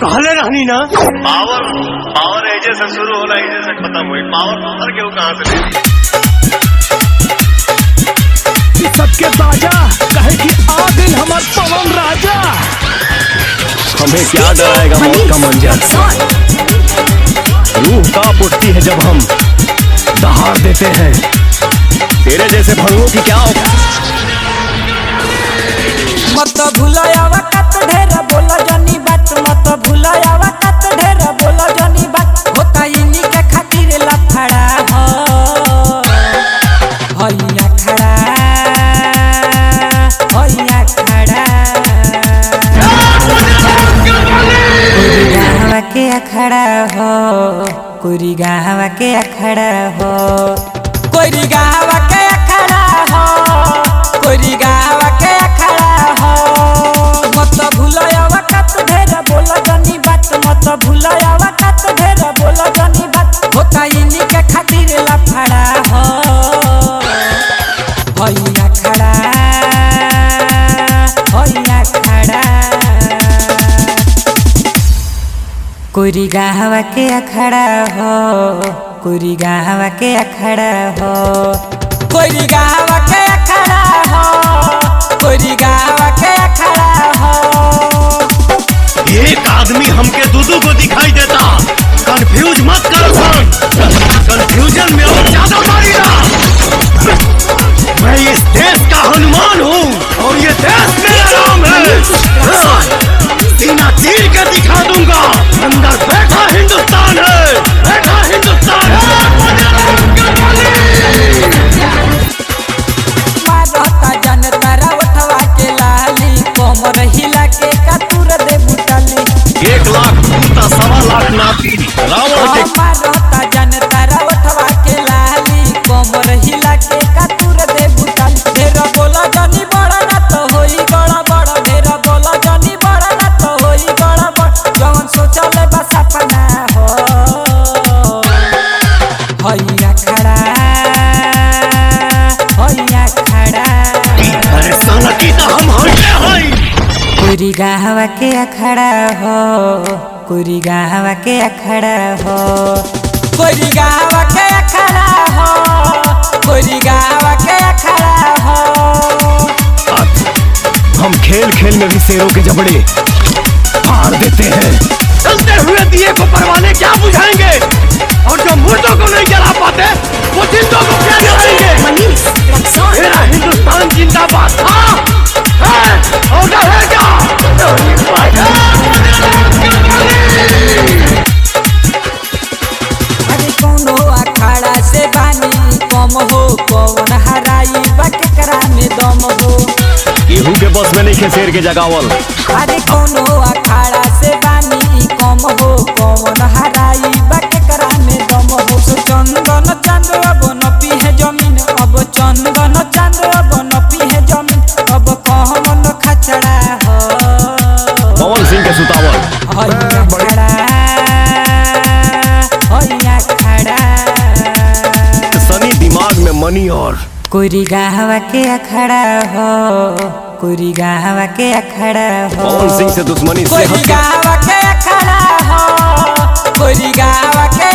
कहले रहनी ना पावर पावर एजे से शुरू होला एजे से खत्म हुई। पावर पत्थर के कहाँ से ले सबके बाजा कहे कि आ गई हमार पवन राजा। हमें क्या डराएगा मौत का मंजर। रूह कांप उठती है जब हम दहाड़ देते हैं। तेरे जैसे भड़ुओं की क्या मत भूलावा कत ढेर बोला जनी बात। मत भूलावा कत ढेर बोला जनी बात। होता इन्हीं के खातिर लफड़ा हो भैया खड़ा भैया खड़ा। कोरी गाँव के अखड़ा हो कोरी गाँव के अखड़ा हो कोरी गाँव के अखड़ा हो कोरी गाँव के अखड़ा हो। मत भूलावा कत ढेर बोला जनी बात। मत भूलावा कत ढेर बोला जनी बात। होता इन्हीं के खातिर लफड़ा हो भैया खड़ा भैया खड़ा। कोरी गाँव के अखड़ा हो कोरी गाँव के अखड़ा हो कोरी गाँव के अखड़ा हो कोरी गाँव के अखड़ा हो। एक आदमी हमके दूधू को दिखाई देता। कंफ्यूज मत कर सन, कंफ्यूजन में और ज्यादा मारिया। मैं इस देश का हनुमान हूँ और ये देश मेरा नाम है। सीना चीर के दिखा दूंगा अंदर बैठा हिंदुस्तान है बैठा हिंदुस्तान है। मारता जनता उठवा के लाली कोमर हिला के कतूर दे बुटली। 1 लाख पूता 1.25 लाख नाती रावण के मारता जनता उठवा के लाली कोमर हिला के कतूर दे बुटली। ढेर बोला जनी बड़ा ना तो होई गड़ा बड़ा। ढेर बोला जनी बड़ा ना तो होई गड़ा बड़ा। जवन सोचले बस अपना हो भैया खड़ा भैया खड़ा। अरे साला की तो हम हटे हैं। कोरी गाँव के अखड़ा हो कोरी गाँव के अखड़ा हो कोरी गाँव के अखड़ा हो कोरी गाँव के अखड़ा हो। हम खेल खेल में भी शेरों के जबड़े फाड़ देते हैं। चलते हुए दिए को परवाने क्या बुझाएंगे और जो मुर्दों को नहीं जला पाते वो जिंदों को क्या जलाएंगे। मेरा हिंदुस्तान जिंदाबाद। हाँ और रहेगा। अरे कोनो अखाड़ा से बानी कम हो कौन हराई बकरा में दम हो। केहू के बस में नहीं खे शेर के जगावल। अरे कोनो अखाड़ा से बानी कम हो कौन हराई बकरा में दम हो। सो चंदन चांद अब नपी है जमीन। अब चंदन चांद अब नपी है जमीन। अब कहमन खचड़ा हो पवन सिंह के सुतावल। भैया खड़ा भैया खड़ा। सनी दिमाग में मनी और कोरी गाँव के अखड़ा हो कोरी गाँव के अखड़ा हो पवन सिंह से दुश्मनी से कोरी गाँव के अखड़ा हो कोरी गाँव के